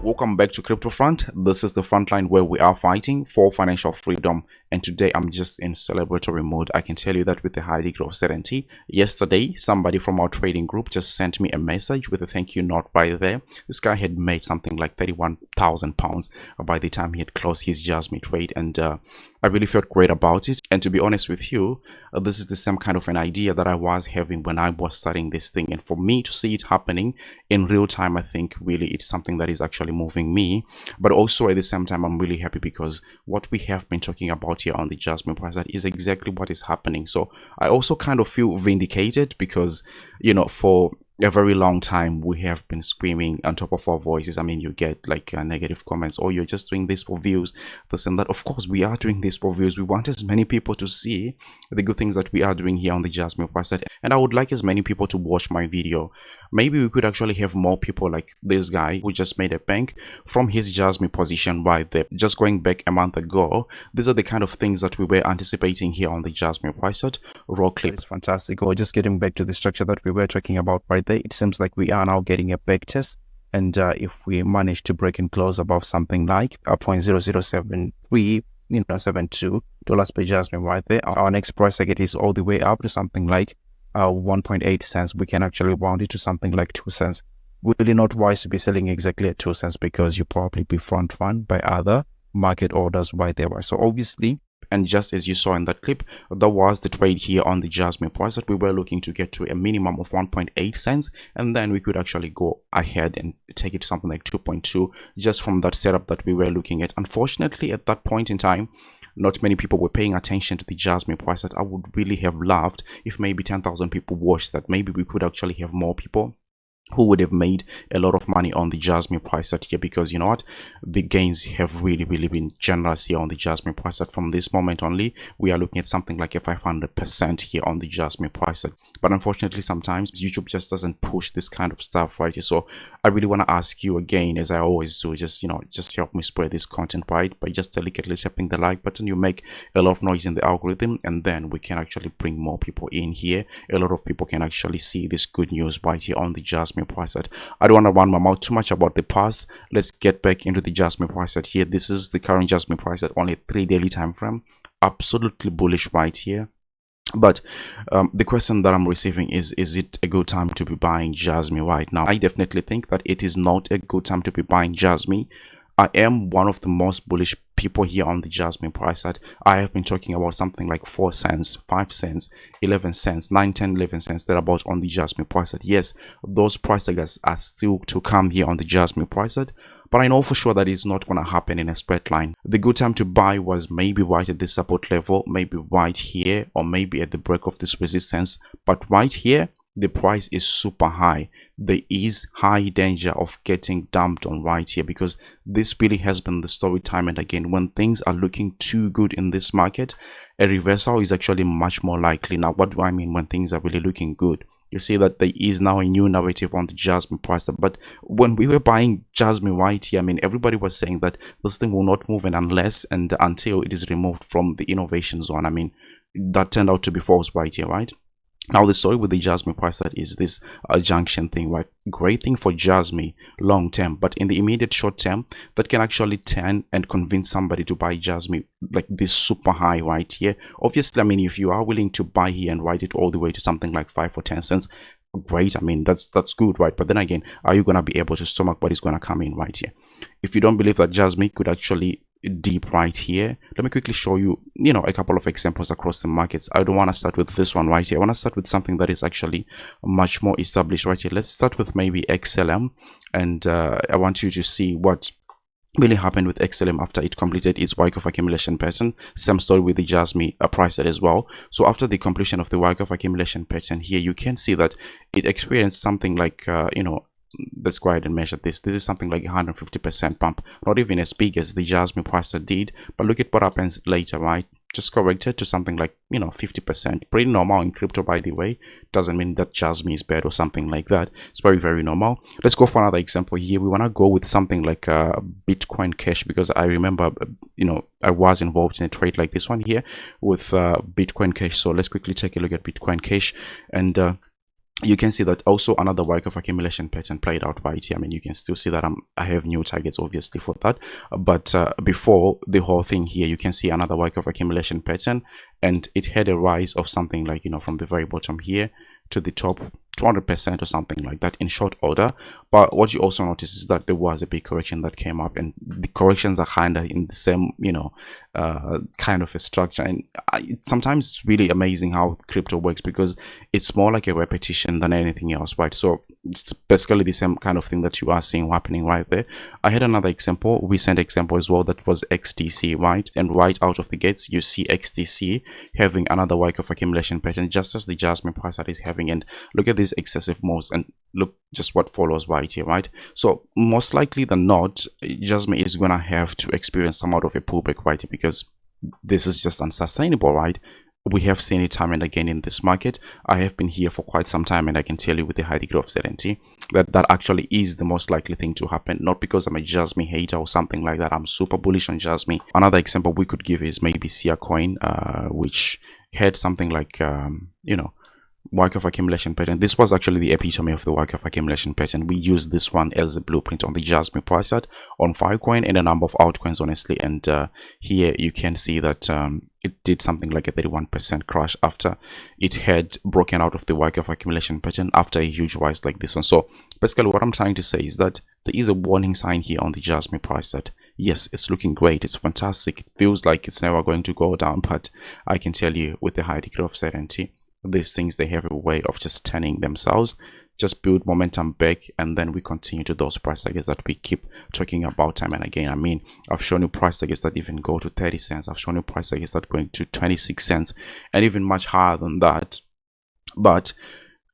Welcome back to Crypto Front. This is the front line where we are fighting for financial freedom, and today I'm just in celebratory mode. I can tell you that with a high degree of certainty. Yesterday, somebody from our trading group just sent me a message with a thank you note right there. This guy had made something like £31,000 by the time he had closed his Jasmy trade, and I really felt great about it. And to be honest with you, this is the same kind of an idea that I was having when I was starting this thing, and for me to see it happening in real time, I think really it's something that is actually moving me. But also at the same time, I'm really happy because what we have been talking about here on the Jasmy price, that is exactly what is happening. So I also kind of feel vindicated because, you know, for a very long time we have been screaming on top of our voices. I mean, you get like negative comments, oh, you're just doing this for views, this and that. Of course we are doing this for views. We want as many people to see the good things that we are doing here on the Jasmy price, and I would like as many people to watch my video. Maybe we could actually have more people like this guy who just made a bank from his Jasmy position right there, just going back a month ago. These are the kind of things that we were anticipating here on the Jasmy price. Raw clip. It's fantastic. Or just getting back to the structure that we were talking about right there, it seems like we are now getting a back test, and if we manage to break and close above something like 0.0073 $72 per Jasmy right there, our next price target is all the way up to something like 1.8 cents. We can actually round it to something like 2 cents. Really not wise to be selling exactly at 2 cents because you probably be front run by other market orders right there. So obviously, and just as you saw in that clip, that was the trade here on the Jasmy price that we were looking to get to a minimum of 1.8 cents, and then we could actually go ahead and take it to something like 2.2 just from that setup that we were looking at. Unfortunately, at that point in time, not many people were paying attention to the Jasmy price. That I would really have loved if maybe 10,000 people watched that. Maybe we could actually have more people who would have made a lot of money on the Jasmy price set here, because you know what, the gains have really been generous here on the Jasmy price set. From this moment only, we are looking at something like a 500% here on the Jasmy price set. But unfortunately, sometimes YouTube just doesn't push this kind of stuff right here. So I really want to ask you again, as I always do, just help me spread this content right by just delicately tapping the like button. You make a lot of noise in the algorithm, and then we can actually bring more people in here. A lot of people can actually see this good news right here on the Jasmy price set. I don't want to run my mouth too much about the past. Let's get back into the Jasmy price set here. This is the current Jasmy price set, only 3 daily time frame. Absolutely bullish right here. But the question that I'm receiving is it a good time to be buying Jasmy right now? I definitely think that it is not a good time to be buying Jasmy. I am one of the most bullish people here on the Jasmy price that I have been talking about something like 4 cents, 5 cents, 11 cents, 9, 10, 11 cents thereabout on the Jasmy price that. Yes, those price targets are still to come here on the Jasmy price that, but I know for sure that it's not going to happen in a straight line. The good time to buy was maybe right at this support level, maybe right here, or maybe at the break of this resistance. But right here, the price is super high. There is high danger of getting dumped on right here, because this really has been the story time and again. When things are looking too good in this market, a reversal is actually much more likely. Now, what do I mean when things are really looking good? You see that there is now a new narrative on the Jasmy price. But when we were buying Jasmy right here, I mean, everybody was saying that this thing will not move unless and until it is removed from the innovation zone. I mean, that turned out to be false right here, right? Now, the story with the Jasmy price that is this junction thing, right? Great thing for Jasmy long term, but in the immediate short term, that can actually turn and convince somebody to buy Jasmy like this super high right here. Obviously, I mean, if you are willing to buy here and ride it all the way to something like 5 or 10 cents, great. I mean, that's good, right? But then again, are you gonna be able to stomach what is gonna come in right here? If you don't believe that Jasmy could actually deep right here, let me quickly show you a couple of examples across the markets. I don't want to start with this one right here. I want to start with something that is actually much more established right here. Let's start with maybe XLM, and I want you to see what really happened with XLM after it completed its Wyckoff accumulation pattern. Same story with the Jasmy price as well. So after the completion of the Wyckoff accumulation pattern here, you can see that it experienced something like let's go ahead and measure this. This is something like 150% pump, not even as big as the Jasmy price did, but look at what happens later, right? Just corrected to something like 50%. Pretty normal in crypto, by the way. Doesn't mean that Jasmy is bad or something like that. It's very normal. Let's go for another example here. We want to go with something like Bitcoin Cash, because I remember I was involved in a trade like this one here with Bitcoin Cash. So let's quickly take a look at Bitcoin Cash, and you can see that also another work of accumulation pattern played out right here. I mean, you can still see that I have new targets obviously for that, but before the whole thing here, you can see another work of accumulation pattern, and it had a rise of something like, you know, from the very bottom here to the top 200% or something like that in short order. But what you also notice is that there was a big correction that came up, and the corrections are kind of in the same, you know, kind of a structure. And it's sometimes really amazing how crypto works, because it's more like a repetition than anything else, right? So it's basically the same kind of thing that you are seeing happening right there. I had another example, recent example as well, that was XDC, right? And right out of the gates, you see XDC having another work of accumulation pattern, just as the Jasmy price that is having. And look at these excessive moves, and look just what follows right here, right? So most likely than not, Jasmy is gonna have to experience somewhat of a pullback right here, because this is just unsustainable, right? We have seen it time and again in this market. I have been here for quite some time, and I can tell you with a high degree of certainty that that actually is the most likely thing to happen. Not because I'm a Jasmy hater or something like that. I'm super bullish on Jasmy. Another example we could give is maybe Sia coin, which had something like you know, work of accumulation pattern. This was actually the epitome of the work of accumulation pattern. We used this one as a blueprint on the Jasmy price chart, on Filecoin, and a number of altcoins, honestly. And here you can see that it did something like a 31% crash after it had broken out of the work of accumulation pattern after a huge rise like this one. So basically what I'm trying to say is that there is a warning sign here on the Jasmy price chart. Yes, it's looking great, it's fantastic, it feels like it's never going to go down, but I can tell you with a high degree of certainty, these things, they have a way of just turning themselves, just build momentum back, and then we continue to those price targets that we keep talking about time and again. I mean, I've shown you price targets that even go to 30 cents. I've shown you price targets that going to 26 cents and even much higher than that. But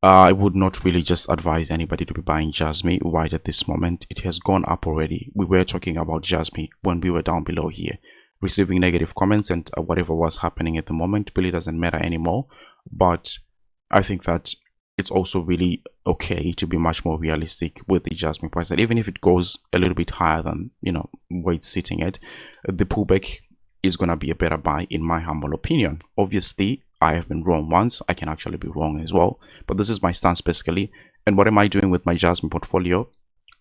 I would not really just advise anybody to be buying Jasmy right at this moment. It has gone up already. We were talking about Jasmy when we were down below here, receiving negative comments, and whatever was happening at the moment really doesn't matter anymore. But I think that it's also really okay to be much more realistic with the Jasmy price, that even if it goes a little bit higher than, you know, where it's sitting at, the pullback is going to be a better buy in my humble opinion. Obviously, I have been wrong once, I can actually be wrong as well, but this is my stance basically. And what am I doing with my Jasmy portfolio?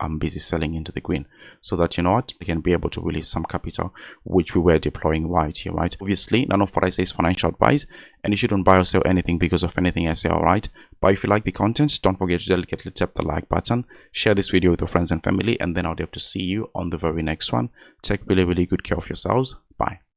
I'm busy selling into the green, so that, you know what, I can be able to release some capital, which we were deploying right here, right? Obviously, none of what I say is financial advice, and you shouldn't buy or sell anything because of anything I say, all right? But if you like the content, don't forget to delicately tap the like button, share this video with your friends and family, and then I'll have to see you on the very next one. Take really, really good care of yourselves. Bye.